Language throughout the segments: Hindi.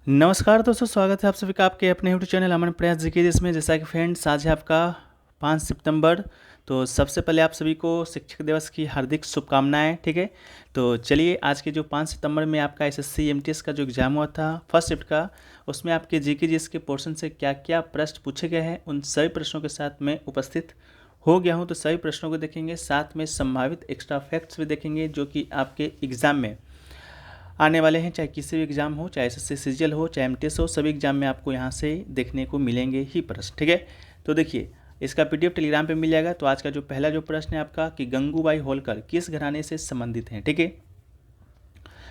नमस्कार दोस्तों, स्वागत है आप सभी का आपके अपने यूट्यूब चैनल अमन प्रयास जीके जिसमें। जैसा कि फ्रेंड्स, आज है आपका 5 सितंबर। तो सबसे पहले आप सभी को शिक्षक दिवस की हार्दिक शुभकामनाएं। ठीक है, तो चलिए आज के जो 5 सितंबर में आपका एसएससी एमटीएस का जो एग्ज़ाम हुआ था फर्स्ट शिफ्ट का, उसमें आपके जीके जीएस के पोर्शन से क्या क्या प्रश्न पूछे गए हैं उन सभी प्रश्नों के साथ मैं उपस्थित हो गया हूँ। तो सभी प्रश्नों को देखेंगे, साथ में संभावित एक्स्ट्रा फैक्ट्स भी देखेंगे जो कि आपके एग्ज़ाम में आने वाले हैं। चाहे किसी भी एग्ज़ाम हो, चाहे एसएससी सीजीएल हो, चाहे एमटीएस हो, सभी एग्ज़ाम में आपको यहाँ से देखने को मिलेंगे ही प्रश्न। ठीक है, तो देखिए इसका पीडीएफ टेलीग्राम पे मिल जाएगा। तो आज का जो पहला जो प्रश्न है आपका कि गंगूबाई होलकर किस घराने से संबंधित हैं। ठीक है,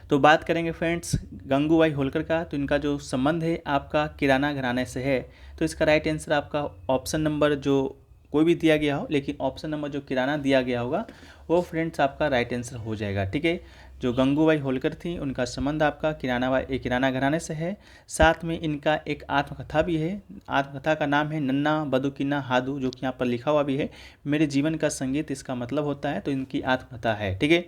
तो बात करेंगे फ्रेंड्स गंगूबाई होलकर का, तो इनका जो संबंध है आपका किराना घराने से है। तो इसका राइट आंसर आपका ऑप्शन नंबर जो कोई भी दिया गया हो, लेकिन ऑप्शन नंबर जो किराना दिया गया होगा वो फ्रेंड्स आपका राइट आंसर हो जाएगा। ठीक है, जो गंगूबाई होलकर थी उनका संबंध आपका किराना घराने से है। साथ में इनका एक आत्मकथा भी है। आत्मकथा का नाम है नन्ना बदुकिना हादू, जो कि यहाँ पर लिखा हुआ भी है, मेरे जीवन का संगीत इसका मतलब होता है। तो इनकी आत्मकथा है। ठीक है,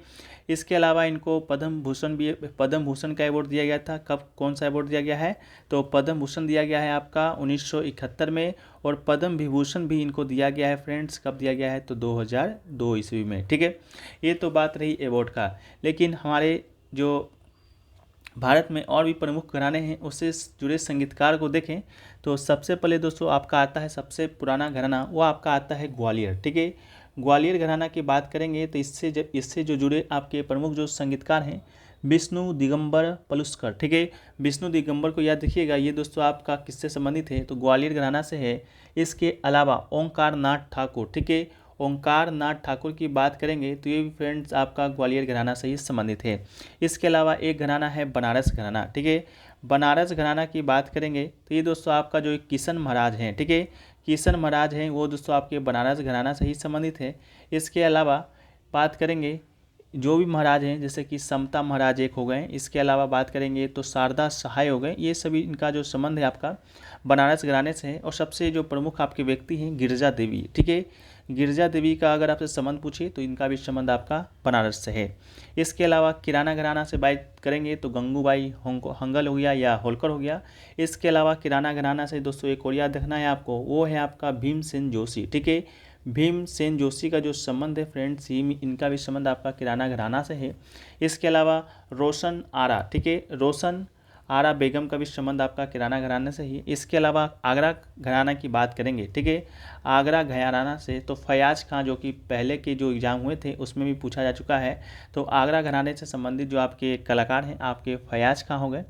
इसके अलावा इनको पद्म भूषण का अवार्ड दिया गया था। कब कौन सा अवार्ड दिया गया है? तो पद्म भूषण दिया गया है आपका 1971 में, और पद्म विभूषण भी इनको दिया गया है फ्रेंड्स। कब दिया गया है? तो 2002 ईस्वी में। ठीक है, ये तो बात रही अवार्ड का। लेकिन हमारे जो भारत में और भी प्रमुख घराने हैं उससे जुड़े संगीतकार को देखें तो सबसे पहले दोस्तों आपका आता है सबसे पुराना घराना, वो आपका आता है ग्वालियर। ठीक है, ग्वालियर घराना की बात करेंगे तो इससे जो जुड़े आपके प्रमुख जो संगीतकार हैं विष्णु दिगंबर पलुस्कर। ठीक है, विष्णु दिगंबर को याद रखिएगा। ये दोस्तों आपका किससे संबंधित है? तो ग्वालियर घराना से है। इसके अलावा ओंकार नाथ ठाकुर। ठीक है, ओंकार नाथ ठाकुर की बात करेंगे तो ये भी फ्रेंड्स आपका ग्वालियर घराना से ही संबंधित है। इसके अलावा एक घराना है बनारस घराना। ठीक है, बनारस घराना की बात करेंगे तो ये दोस्तों आपका जो एक किशन महाराज हैं। ठीक है, किशन महाराज हैं वो दोस्तों आपके बनारस घराना से ही संबंधित है। इसके अलावा बात करेंगे जो भी महाराज हैं जैसे कि समता महाराज एक हो गए। इसके अलावा बात करेंगे तो शारदा सहाय हो गए। ये सभी इनका जो संबंध है आपका बनारस घराने से है। और सबसे जो प्रमुख आपके व्यक्ति हैं गिरजा देवी। ठीक है, गिरजा देवी का अगर आपसे संबंध पूछे तो इनका भी संबंध आपका बनारस से है। इसके अलावा किराना घराना से बात करेंगे तो गंगूबाई हंगल हो गया या होलकर हो गया। इसके अलावा किराना घराना से दोस्तों एक और याद रखना है आपको, वो है आपका भीमसेन जोशी। ठीक है, भीमसेन जोशी का जो संबंध है फ्रेंड्स, इनका भी संबंध आपका किराना घराना से है। इसके अलावा रोशन आरा। ठीक है, रोशन आरा बेगम का भी संबंध आपका किराना घराने से ही। इसके अलावा आगरा घराना की बात करेंगे। ठीक है, आगरा घराना से तो फयाज खां, जो कि पहले के जो एग्ज़ाम हुए थे उसमें भी पूछा जा चुका है। तो आगरा घराने से संबंधित जो आपके कलाकार हैं आपके फयाज खां हो गए।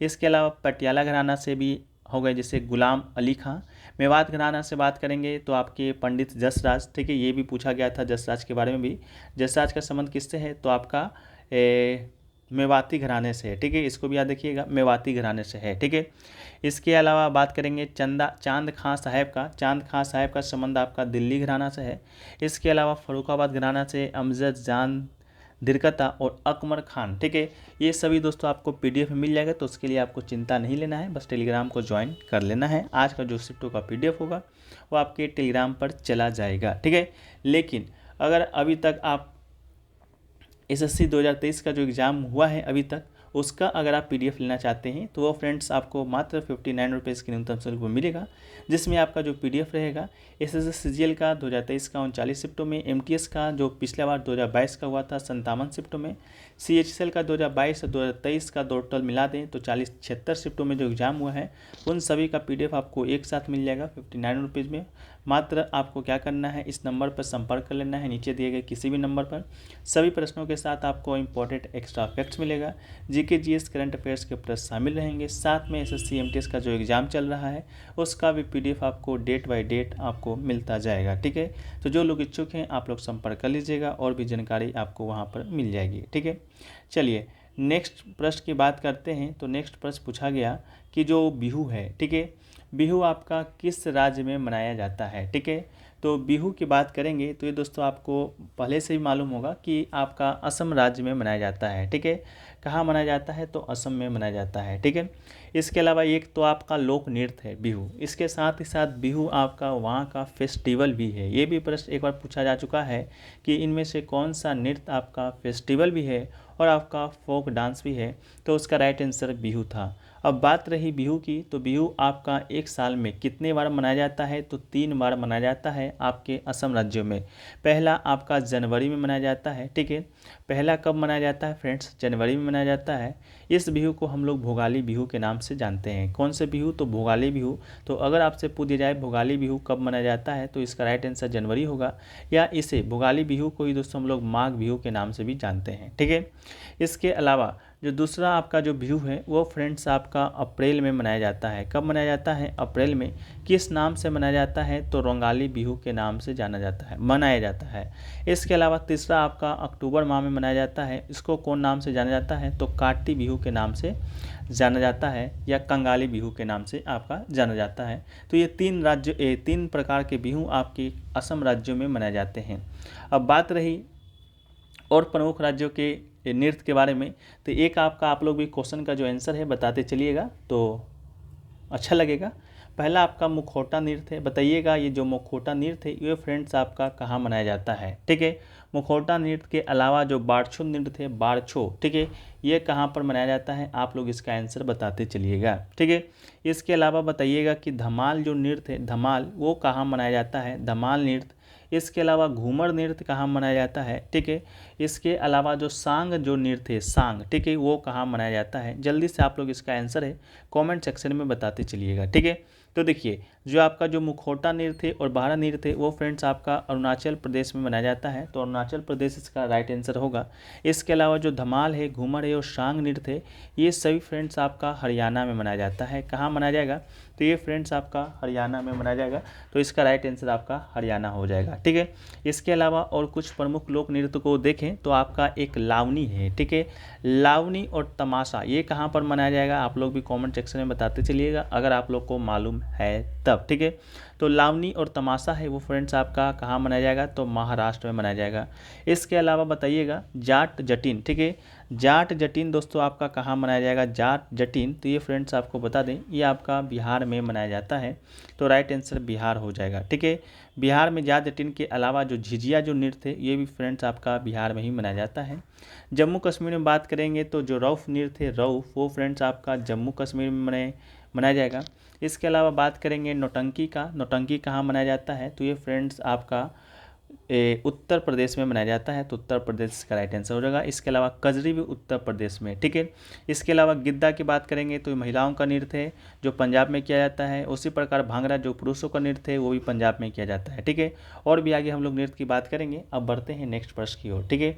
इसके अलावा पटियाला घराना से भी हो गए जैसे गुलाम अली खां। मेवात घराना से बात करेंगे तो आपके पंडित जसराज। ठीक है, ये भी पूछा गया था जसराज के बारे में भी। जसराज का संबंध किससे है? तो आपका मेवाती घराने से है। ठीक है, इसको भी याद रखिएगा, मेवाती घराने से है। ठीक है, इसके अलावा बात करेंगे चांद खां साहब का। चांद खां साहब का संबंध आपका दिल्ली घराना से है। इसके अलावा फरुखाबाद घराना से अमजद जान दिरकता और अकमर खान। ठीक है, ये सभी दोस्तों आपको पीडीएफ में मिल जाएगा। तो उसके लिए आपको चिंता नहीं लेना है, बस टेलीग्राम को ज्वाइन कर लेना है। आज का जो शिफ्टों का पीडीएफ होगा वो आपके टेलीग्राम पर चला जाएगा। ठीक है, लेकिन अगर अभी तक आप एसएससी 2023 का जो एग्ज़ाम हुआ है अभी तक, उसका अगर आप पीडीएफ लेना चाहते हैं तो वो फ्रेंड्स आपको मात्र 59 रुपीज़ के न्यूनतम शुल्क में मिलेगा, जिसमें आपका जो पीडीएफ रहेगा एसएससी सीजीएल का 2023 का 39 शिफ्टों में, एमटीएस का जो पिछला बार 2022 का हुआ था 57 शिफ्टों में, सीएचएसएल का 2022 और 2023 का टोटल मिला दें तो 76 शिफ्टों में जो एग्ज़ाम हुआ है उन सभी का पीडीएफ आपको एक साथ मिल जाएगा 59 रुपीज़ में। मात्र आपको क्या करना है, इस नंबर पर संपर्क कर लेना है, नीचे दिए गए किसी भी नंबर पर। सभी प्रश्नों के साथ आपको इंपॉर्टेंट एक्स्ट्रा फैक्ट्स मिलेगा, जीके जीएस करंट अफेयर्स के प्रश्न शामिल रहेंगे। साथ में एसएससी एमटीएस का जो एग्ज़ाम चल रहा है उसका भी पीडीएफ आपको डेट बाय डेट आपको मिलता जाएगा। ठीक है, तो जो लोग इच्छुक हैं आप लोग संपर्क कर लीजिएगा, और भी जानकारी आपको वहाँ पर मिल जाएगी। ठीक है, चलिए नेक्स्ट प्रश्न की बात करते हैं। तो नेक्स्ट प्रश्न पूछा गया कि जो बिहू है, ठीक है, बिहू आपका किस राज्य में मनाया जाता है? ठीक है, तो बिहू की बात करेंगे तो ये दोस्तों आपको पहले से ही मालूम होगा कि आपका असम राज्य में मनाया जाता है। ठीक है, कहाँ मनाया जाता है? तो असम में मनाया जाता है। ठीक है, इसके अलावा एक तो आपका लोक नृत्य है बिहू, इसके साथ ही साथ बिहू आपका वहाँ का फेस्टिवल भी है। ये भी प्रश्न एक बार पूछा जा चुका है कि इनमें से कौन सा नृत्य आपका फेस्टिवल भी है और आपका फोक डांस भी है। तो उसका राइट आंसर बिहू था। अब बात रही बिहू की, तो बिहू आपका एक साल में कितने बार मनाया जाता है, तो 3 बार मनाया जाता है आपके असम राज्य में। पहला आपका जनवरी में मनाया जाता है, ठीक है। पहला कब मनाया जाता है फ्रेंड्स, जनवरी में मनाया जाता है। इस बिहू को हम लोग भोगाली बिहू के नाम से जानते हैं। कौन से बिहू, तो भोगाली बिहू। तो अगर आपसे पूछ दिया जाए भोगाली बिहू कब मनाया जाता है, तो इसका राइट आंसर जनवरी होगा, या इसे भोगाली बिहू को ही दोस्तों हम लोग माघ बिहू के नाम से भी जानते हैं, ठीक है। इसके अलावा जो दूसरा आपका जो बिहू है वो फ्रेंड्स आपका अप्रैल में मनाया जाता है। कब मनाया जाता है, अप्रैल में। किस नाम से मनाया जाता है, तो रंगाली बिहू के नाम से जाना जाता है, मनाया जाता है। इसके अलावा तीसरा आपका अक्टूबर माह में मनाया जाता है। इसको कौन नाम से जाना जाता है, तो काटी बिहू के नाम से जाना जाता है, या कंगाली बिहू के नाम से आपका जाना जाता है। तो ये 3 प्रकार के बिहू आपके असम राज्यों में मनाए जाते हैं। अब बात रही और प्रमुख राज्यों के नृत्य के बारे में, तो एक आपका आप लोग भी क्वेश्चन का जो आंसर है बताते चलिएगा तो अच्छा लगेगा। पहला आपका मुखौटा नृत्य है, बताइएगा ये जो मुखौटा नृत्य है ये फ्रेंड्स आपका कहाँ मनाया जाता है, ठीक है। मुखौटा नृत्य के अलावा जो बारछो नृत्य है, बारछो, ठीक है, ये कहाँ पर मनाया जाता है, आप लोग इसका आंसर बताते चलिएगा, ठीक है। इसके अलावा बताइएगा कि धमाल जो नृत्य है, धमाल, वो कहाँ मनाया जाता है, धमाल नृत्य। इसके अलावा घूमर नृत्य कहाँ मनाया जाता है, ठीक है। इसके अलावा जो सांग जो नृत्य है, सांग, ठीक है, वो कहाँ मनाया जाता है। जल्दी से आप लोग इसका आंसर है कमेंट सेक्शन में बताते चलिएगा, ठीक है। तो देखिए जो आपका जो मुखौटा नृत्य और बारह नृत्य वो फ्रेंड्स आपका अरुणाचल प्रदेश में मनाया जाता है, तो अरुणाचल प्रदेश इसका राइट आंसर होगा। इसके अलावा जो धमाल है, घूमर है और सांग नृत्य है, ये सभी फ्रेंड्स आपका हरियाणा में मनाया जाता है। कहाँ मनाया जाएगा, तो ये फ्रेंड्स आपका हरियाणा में मनाया जाएगा, तो इसका राइट आंसर आपका हरियाणा हो जाएगा, ठीक है। इसके अलावा और कुछ प्रमुख लोक नृत्य को देखें तो आपका एक लावनी है, ठीक है। लावनी और तमाशा ये कहाँ पर मनाया जाएगा, आप लोग भी कमेंट सेक्शन में बताते चलिएगा अगर आप लोग को मालूम है तब, ठीक है। तो लावनी और तमाशा है वो फ्रेंड्स आपका कहाँ मनाया जाएगा, तो महाराष्ट्र में मनाया जाएगा। इसके अलावा बताइएगा जाट जटिन, ठीक है। जाट जटिन दोस्तों आपका कहाँ मनाया जाएगा, जाट जटिन, तो ये फ्रेंड्स आपको बता दें ये आपका बिहार में मनाया जाता है, तो राइट आंसर बिहार हो जाएगा, ठीक है। बिहार में जाट जटिन के अलावा जो झिझिया जो नृत्य है ये भी फ्रेंड्स आपका बिहार में ही मनाया जाता है। जम्मू कश्मीर में बात करेंगे तो जो रऊफ नृत्य है, रऊफ, वो फ्रेंड्स आपका जम्मू कश्मीर में मनाया जाएगा। इसके अलावा बात करेंगे नौटंकी का, नौटंकी कहाँ मनाया जाता है, तो ये फ्रेंड्स आपका उत्तर प्रदेश में मनाया जाता है, तो उत्तर प्रदेश का राइट आंसर हो जाएगा। इसके अलावा कजरी भी उत्तर प्रदेश में, ठीक है। इसके अलावा गिद्दा की बात करेंगे तो ये महिलाओं का नृत्य है जो पंजाब में किया जाता है। उसी प्रकार भांगड़ा जो पुरुषों का नृत्य है वो भी पंजाब में किया जाता है, ठीक है। और भी आगे हम लोग नृत्य की बात करेंगे। अब बढ़ते हैं नेक्स्ट प्रश्न की ओर, ठीक है।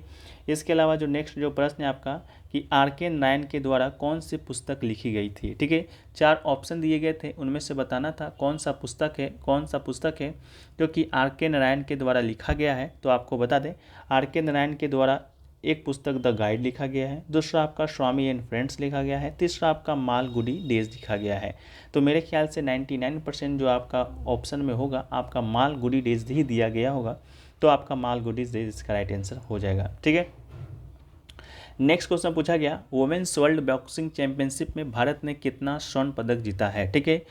इसके अलावा जो नेक्स्ट जो प्रश्न है आपका कि R.K. नारायण के द्वारा कौन सी पुस्तक लिखी गई थी, ठीक है। 4 ऑप्शन दिए गए थे, उनमें से बताना था कौन सा पुस्तक है जो कि R.K. नारायण के द्वारा लिखा गया है। तो आपको बता दें R.K. नारायण के द्वारा एक पुस्तक द गाइड लिखा गया है, दूसरा आपका स्वामी एंड फ्रेंड्स लिखा गया है, तीसरा आपका मालगुडी डेज लिखा गया है। तो मेरे ख्याल से 99% जो आपका ऑप्शन में होगा आपका मालगुडी डेज ही दिया गया होगा, तो आपका मालगुडी डेज इसका राइट आंसर हो जाएगा, ठीक है। नेक्स्ट क्वेश्चन पूछा गया वुमेन्स वर्ल्ड बॉक्सिंग चैंपियनशिप में भारत ने कितना स्वर्ण पदक जीता है, ठीक है।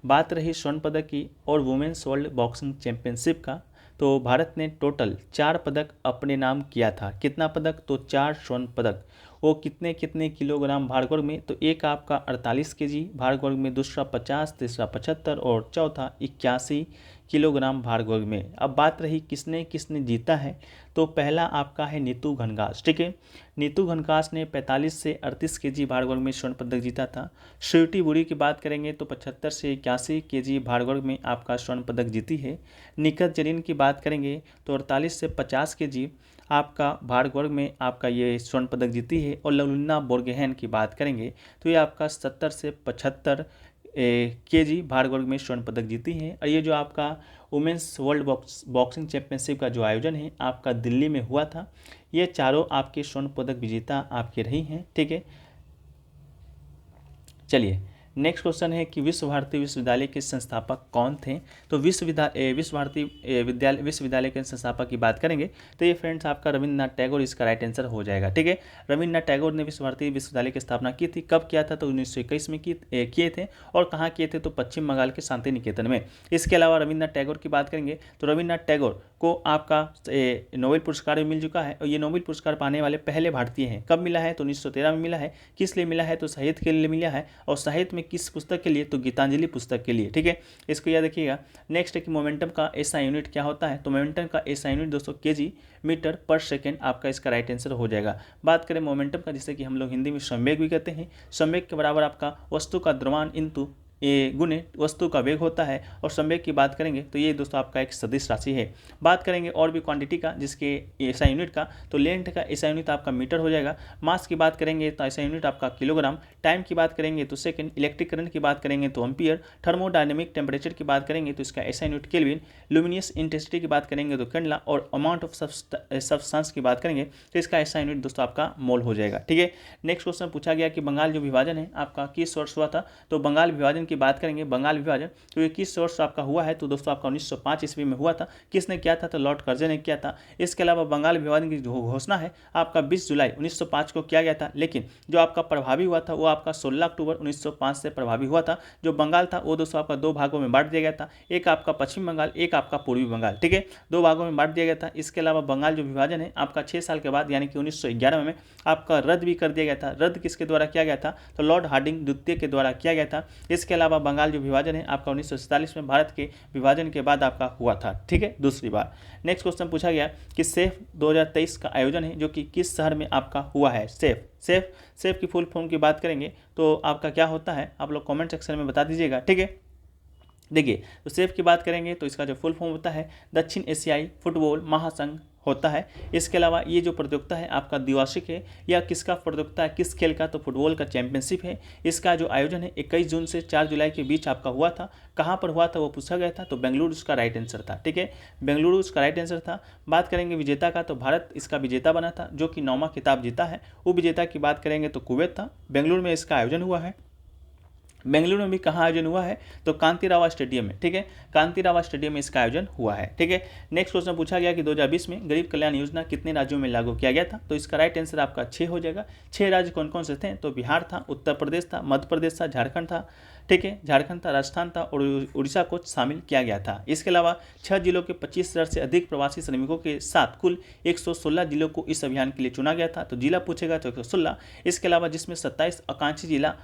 बात रही स्वर्ण पदक की और वुमेन्स वर्ल्ड बॉक्सिंग चैंपियनशिप का, तो भारत ने टोटल 4 पदक अपने नाम किया था। कितना पदक, तो 4 स्वर्ण पदक। वो कितने कितने किलोग्राम भारवर्ग में, तो एक आपका 48 केजी भारवर्ग में, दूसरा 50, तीसरा 75 और चौथा 81 किलोग्राम भारवर्ग में। अब बात रही किसने किसने जीता है, तो पहला आपका है नीतू घनघास, ठीक है। नीतू घनघास ने 45 से 38 केजी भारवर्ग में स्वर्ण पदक जीता था। श्रुति बुरी की बात करेंगे तो 75 से 81 केजी भारवर्ग में आपका स्वर्ण पदक जीती है। निखत जरीन की बात करेंगे तो 48 से 50 केजी आपका भारवर्ग में आपका ये स्वर्ण पदक जीती है। और लवलिना बोर्गोहेन की बात करेंगे तो ये आपका 70 से 75 केजी भारवर्ग में स्वर्ण पदक जीती हैं। और ये जो आपका वुमेंस वर्ल्ड बॉक्सिंग चैंपियनशिप का जो आयोजन है आपका दिल्ली में हुआ था, ये चारों आपके स्वर्ण पदक विजेता आपके रही हैं, ठीक है। चलिए नेक्स्ट क्वेश्चन है कि विश्व भारती विश्वविद्यालय के संस्थापक कौन थे। तो विश्व भारती विश्वविद्यालय के संस्थापक की बात करेंगे तो ये फ्रेंड्स आपका रविंद्रनाथ टैगोर इसका राइट आंसर हो जाएगा। ठीक है, रविंद्रनाथ टैगोर ने विश्व भारती विश्वविद्यालय की स्थापना की थी। कब किया था? तो 1921 में किए थे। और कहाँ किए थे? तो पश्चिम बंगाल के शांति निकेतन में। इसके अलावा रविंद्रनाथ टैगोर की बात करेंगे तो रविंद्रनाथ टैगोर को आपका नोबेल पुरस्कार भी मिल चुका है और ये नोबेल पुरस्कार पाने वाले पहले भारतीय हैं। कब मिला है? तो 1913 में मिला है। किस लिए मिला है? तो साहित्य के लिए मिला है। और साहित्य में किस पुस्तक के लिए? तो गीतांजलि पुस्तक के लिए। ठीक है, इसको याद रखिएगा। नेक्स्ट है कि मोमेंटम का एसआई यूनिट क्या होता है। तो मोमेंटम का एसआई यूनिट दोस्तों केजी मीटर पर सेकेंड आपका इसका राइट आंसर हो जाएगा। बात करें मोमेंटम का, जिसे कि हम लोग हिंदी में संवेग भी कहते हैं। संवेग के बराबर आपका वस्तु का द्रव्यमान इंटू गुणे वस्तु का वेग होता है। और संवेग की बात करेंगे तो ये दोस्तों आपका एक सदिश राशि है। बात करेंगे और भी क्वांटिटी का, जिसके एसआई यूनिट का, तो लेंथ का एसआई यूनिट आपका मीटर हो जाएगा। मास की बात करेंगे तो एसआई यूनिट आपका किलोग्राम। टाइम की बात करेंगे तो सेकंड। इलेक्ट्रिक करंट की बात करेंगे तो एम्पियर। थर्मोडायनेमिक टेम्परेचर की बात करेंगे तो इसका SI unit kelvin. Luminous intensity की बात करेंगे तो कैंडला। और अमाउंट ऑफ सब्सटेंस की बात करेंगे तो इसका एसआई यूनिट दोस्तों आपका मोल हो जाएगा। ठीक है, नेक्स्ट क्वेश्चन पूछा गया कि बंगाल जो विभाजन है आपका किस वर्ष हुआ था। तो बंगाल विभाजन की बात करेंगे, बंगाल विभाजन तो ये किस वर्ष आपका हुआ है। तो दोस्तों आपका 1905 ईस्वी में हुआ था। किसने किया था? तो लॉर्ड कर्जन ने किया था। इसके अलावा बंगाल विभाजन की जो घोषणा है आपका 20 जुलाई 1905 को किया गया था, लेकिन जो आपका प्रभावी हुआ था वो आपका 16 अक्टूबर 1905 से प्रभावी हुआ था। जो बंगाल था वो दोस्तों आपका दो भागों में बांट दिया गया था। एक आपका पश्चिम बंगाल, एक आपका पूर्वी बंगाल। ठीक है, दो भागों में बांट दिया गया था। इसके अलावा बंगाल जो विभाजन है आपका 6 साल के बाद यानी कि 1911 में आपका रद्द भी कर दिया गया था। रद्द किसके द्वारा किया गया था? तो लॉर्ड हार्डिंग द्वितीय के द्वारा किया गया था। इसके अलावा बंगाल जो विभाजन है आपका 1947 में भारत के विभाजन के बाद आपका हुआ था। ठीक है, दूसरी बार। नेक्स्ट क्वेश्चन पूछा गया कि सेफ 2023 का आयोजन है जो कि किस शहर में आपका हुआ है। सेफ की फुल फॉर्म की बात करेंगे तो आपका क्या होता है, आप लोग कमेंट सेक्शन में बता दीजिएगा। ठीक है, देखिए तो सेफ की बात करेंगे तो इसका जो फुल फॉर्म होता है दक्षिण एशियाई फुटबॉल महासंघ होता है। इसके अलावा ये जो प्रतियोगिता है आपका द्विवार्षिक है। या किसका प्रतियोगिता है, किस खेल का? तो फुटबॉल का चैंपियनशिप है। इसका जो आयोजन है 21 जून से 4 जुलाई के बीच आपका हुआ था। कहाँ पर हुआ था वो पूछा गया था, तो बेंगलुरु इसका राइट आंसर था। ठीक है, बेंगलुरु इसका राइट आंसर था। बात करेंगे विजेता का, तो भारत इसका विजेता बना था जो कि 9वां खिताब जीता है। वो विजेता की बात करेंगे तो कुवैत था। बेंगलुरु में इसका आयोजन हुआ है। बेंगलुरु में भी कहाँ आयोजन हुआ है? तो कांतिरावा स्टेडियम में। ठीक है, कांतिरावा स्टेडियम में इसका आयोजन हुआ है। ठीक है, नेक्स्ट क्वेश्चन पूछा गया कि 2020 में गरीब कल्याण योजना कितने राज्यों में लागू किया गया था। तो इसका राइट आंसर आपका 6 हो जाएगा। 6 राज्य कौन कौन से थे? तो बिहार था, उत्तर प्रदेश था, मध्य प्रदेश था, झारखंड था। ठीक है, झारखंड था, राजस्थान था और उड़ीसा को शामिल किया गया था। इसके अलावा 6 जिलों के 25,000 से अधिक प्रवासी श्रमिकों के साथ कुल 116 जिलों को इस अभियान के लिए चुना गया था। तो जिला पूछेगा तो 116। इसके अलावा जिसमें 27 आकांक्षी जिला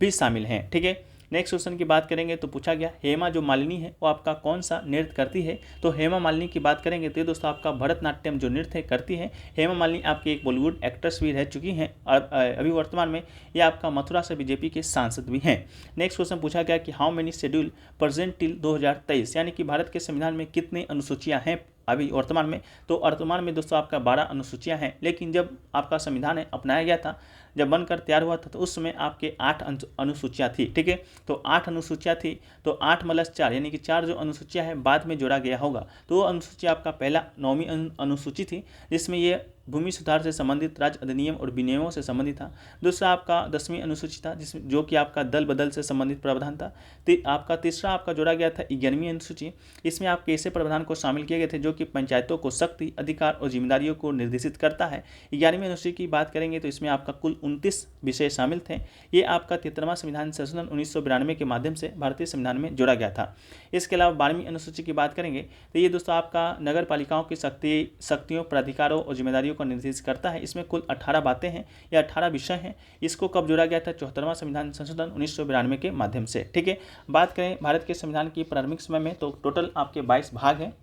भी शामिल हैं। ठीक है, नेक्स्ट क्वेश्चन की बात करेंगे तो पूछा गया हेमा जो मालिनी है वो आपका कौन सा नृत्य करती है। तो हेमा मालिनी की बात करेंगे तो ये दोस्तों आपका भरतनाट्यम जो नृत्य करती है। हेमा मालिनी आपकी एक बॉलीवुड एक्ट्रेस भी रह चुकी हैं और अभी वर्तमान में ये आपका मथुरा से बीजेपी के सांसद भी हैं। नेक्स्ट क्वेश्चन पूछा गया कि how many schedule present till 2023, यानी कि भारत के संविधान में कितनी अनुसूचियाँ हैं अभी वर्तमान में। तो वर्तमान में दोस्तों आपका 12 अनुसूचियाँ हैं, लेकिन जब आपका संविधान अपनाया गया था, जब बनकर तैयार हुआ था, तो उस समय आपके 8 अनुसूचियाँ थी। ठीक है, तो 8 अनुसूचियाँ थी, तो 8 + 4 यानी कि 4 जो अनुसूचियाँ हैं बाद में जोड़ा गया होगा। तो वो अनुसूची आपका पहला 9वीं अनुसूची थी, जिसमें ये भूमि सुधार से संबंधित राज्य अधिनियम और विनियमों से संबंधित था। दूसरा आपका 10वीं अनुसूची था, जिसमें जो कि आपका दल बदल से संबंधित प्रावधान था। आपका तीसरा आपका जोड़ा गया था 11वीं अनुसूची। इसमें आपके ऐसे प्रावधान को शामिल किए गए थे जो कि पंचायतों को शक्ति, अधिकार और जिम्मेदारियों को निर्देशित करता है। 11वीं अनुसूची की बात करेंगे तो इसमें आपका कुल 29 विषय शामिल थे। ये आपका 73वां संविधान संशोधन 1992 के माध्यम से भारतीय संविधान में जोड़ा गया था। इसके अलावा 12वीं अनुसूची की बात करेंगे तो ये दोस्तों आपका नगर पालिकाओं की शक्तियों, प्राधिकारों और जिम्मेदारियों को निर्देशित करता है। इसमें कुल 18 बातें हैं या 18 विषय हैं। इसको कब जोड़ा गया था? 74वां संविधान संशोधन 1992 के माध्यम से। ठीक है, बात करें भारत के संविधान की प्रारंभिक समय में तो टोटल आपके 22 भाग हैं।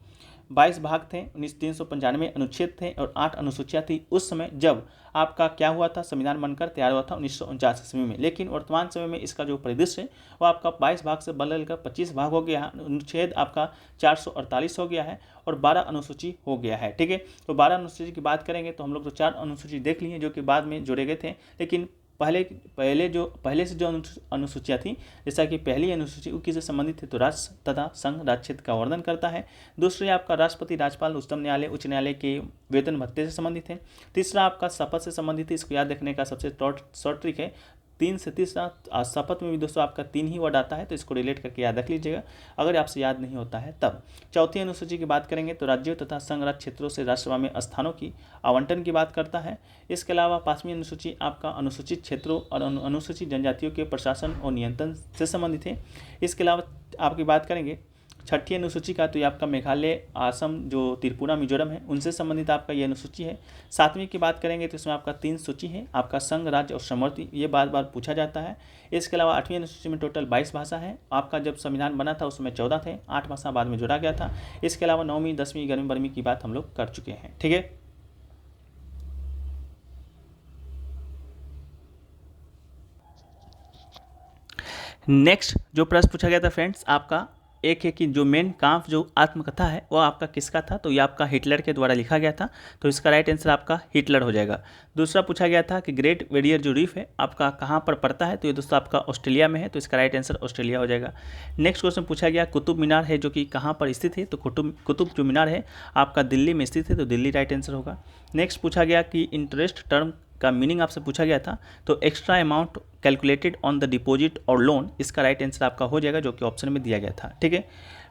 22 भाग थे, 395 अनुच्छेद थे और 8 अनुसूचियाँ थी उस समय जब आपका क्या हुआ था, संविधान बनकर तैयार हुआ था 1949 ईस्वी में। लेकिन वर्तमान समय में इसका जो परिदृश्य है वो आपका 22 भाग से बदलकर 25 भाग हो गया है। अनुच्छेद आपका 448 हो गया है और 12 अनुसूची हो गया है। ठीक है, तो 12 अनुसूची की बात करेंगे तो हम लोग तो 4 अनुसूची देख लिए जो कि बाद में जोड़े गए थे, लेकिन पहले से जो अनुसूचियाँ थी, जैसा कि पहली अनुसूची वो किससे संबंधित है तो राष्ट्र तथा संघ राज्य क्षेत्र का वर्णन करता है। दूसरी आपका राष्ट्रपति, राज्यपाल, उच्चतम न्यायालय, उच्च न्यायालय के वेतन भत्ते से संबंधित है। तीसरा आपका शपथ से संबंधित है, इसको याद रखने का सबसे शॉर्ट ट्रिक है 3 से तीसरा शपथ में भी दोस्तों आपका 3 ही वर्ड आता है, तो इसको रिलेट करके याद रख लीजिएगा अगर आपसे याद नहीं होता है तब। चौथी अनुसूची की बात करेंगे तो राज्यों तथा संघ राज्य क्षेत्रों से राज्यसभा में स्थानों की आवंटन की बात करता है। इसके अलावा 5वीं अनुसूची आपका अनुसूचित क्षेत्रों और अनुसूचित जनजातियों के प्रशासन और नियंत्रण से संबंधित है। इसके अलावा आपकी बात करेंगे 6ठी अनुसूची का, तो ये आपका मेघालय, असम, जो त्रिपुरा, मिजोरम है उनसे संबंधित आपका ये अनुसूची है। 7वीं की बात करेंगे तो इसमें आपका 3 सूची है, आपका संघ, राज्य और समवर्ती, ये बार बार पूछा जाता है। इसके अलावा 8वीं अनुसूची में टोटल 22 भाषा है। आपका जब संविधान बना था उसमें 14 थे, 8 भाषा बाद में जोड़ा गया था। इसके अलावा 9वीं, 10वीं, 11वीं, 12वीं की बात हम लोग कर चुके हैं, ठीक है। नेक्स्ट जो प्रश्न पूछा गया था फ्रेंड्स, आपका एक है कि जो मेन काम्फ जो आत्मकथा है वो आपका किसका था, तो ये आपका हिटलर के द्वारा लिखा गया था, तो इसका राइट आंसर आपका हिटलर हो जाएगा। दूसरा पूछा गया था कि ग्रेट बैरियर जो रीफ है आपका कहाँ पर पड़ता है, तो ये दोस्तों आपका ऑस्ट्रेलिया में है, तो इसका राइट आंसर ऑस्ट्रेलिया हो जाएगा। नेक्स्ट क्वेश्चन पूछा गया कुतुब मीनार है जो कि कहाँ पर स्थित है, तो कुतुब जो मीनार है आपका दिल्ली में स्थित है, तो दिल्ली राइट आंसर होगा। नेक्स्ट पूछा गया कि इंटरेस्ट टर्म का मीनिंग आपसे पूछा गया था, तो extra amount calculated on the deposit और लोन, इसका राइट आंसर आपका हो जाएगा जो कि ऑप्शन में दिया गया था, ठीक है।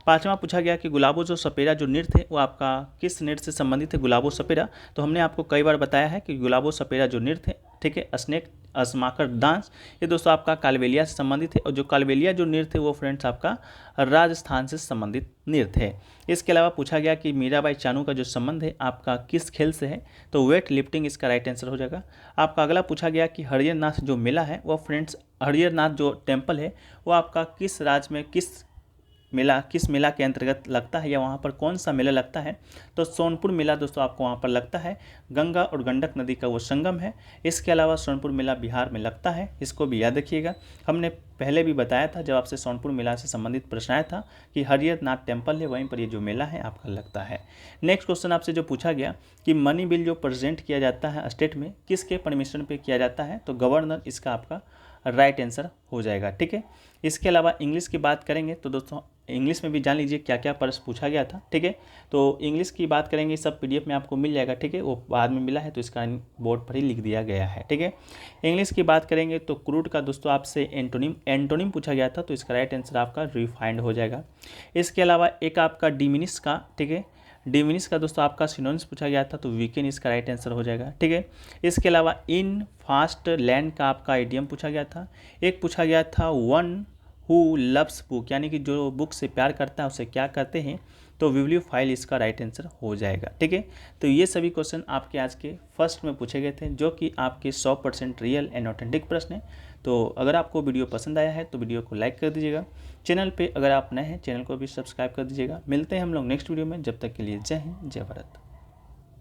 5वां पूछा गया कि गुलाबो जो सपेरा जो नृत्य है वो आपका किस नृत्य से संबंधित है, गुलाबो सपेरा, तो हमने आपको कई बार बताया है कि गुलाबो सपेरा जो नृत्य है, ठीक है, स्नेक अस्माकर डांस, ये दोस्तों आपका कालबेलिया से संबंधित है, और जो कालबेलिया जो नृत्य है वो फ्रेंड्स आपका राजस्थान से संबंधित नृत्य है। इसके अलावा पूछा गया कि मीराबाई चानू का जो संबंध है आपका किस खेल से है, तो वेट लिफ्टिंग इसका राइट आंसर हो जाएगा। आपका अगला पूछा गया कि हरिहर नाथ जो मेला है वो फ्रेंड्स, हरिहर नाथ जो टेम्पल है वो आपका किस राज्य में किस मेला के अंतर्गत लगता है, या वहाँ पर कौन सा मेला लगता है, तो सोनपुर मेला दोस्तों आपको वहाँ पर लगता है, गंगा और गंडक नदी का वो संगम है। इसके अलावा सोनपुर मेला बिहार में लगता है, इसको भी याद रखिएगा। हमने पहले भी बताया था जब आपसे सोनपुर मेला से संबंधित प्रश्न आया था कि हरिहर नाथ टेम्पल है वहीं पर ये जो मेला है आपका लगता है। नेक्स्ट क्वेश्चन आपसे जो पूछा गया कि मनी बिल जो प्रेजेंट किया जाता है स्टेट में किसके परमिशन पे किया जाता है, तो गवर्नर इसका आपका राइट आंसर हो जाएगा, ठीक है। इसके अलावा इंग्लिश की बात करेंगे तो दोस्तों इंग्लिश में भी जान लीजिए क्या क्या प्रश्न पूछा गया था, ठीक है। तो इंग्लिश की बात करेंगे सब PDF में आपको मिल जाएगा, ठीक है, वो बाद में मिला है तो इसका बोर्ड पर ही लिख दिया गया है, ठीक है। इंग्लिश की बात करेंगे तो क्रूड का दोस्तों आपसे एंटोनिम पूछा गया था, तो इसका राइट आंसर आपका रिफाइंड हो जाएगा। इसके अलावा एक आपका डिमिनिश का, ठीक है, डिमिनिश का दोस्तों आपका सिनोनिम्स पूछा गया था, तो वीकेंड इसका राइट आंसर हो जाएगा, ठीक है। इसके अलावा इन फास्ट लैंड का आपका इडियम पूछा गया था। एक पूछा गया था वन हु लव्स बुक, यानी कि जो बुक से प्यार करता है उसे क्या कहते हैं, तो बिब्लियोफाइल इसका राइट आंसर हो जाएगा, ठीक है। तो ये सभी क्वेश्चन आपके आज के फर्स्ट में पूछे गए थे जो कि आपके 100% रियल एंड ऑथेंटिक प्रश्न है। तो अगर आपको वीडियो पसंद आया है तो वीडियो को लाइक कर दीजिएगा। चैनल पे अगर आप नए हैं चैनल को भी सब्सक्राइब कर दीजिएगा। मिलते हैं हम लोग नेक्स्ट वीडियो में, जब तक के लिए जय हिंद, जय भारत।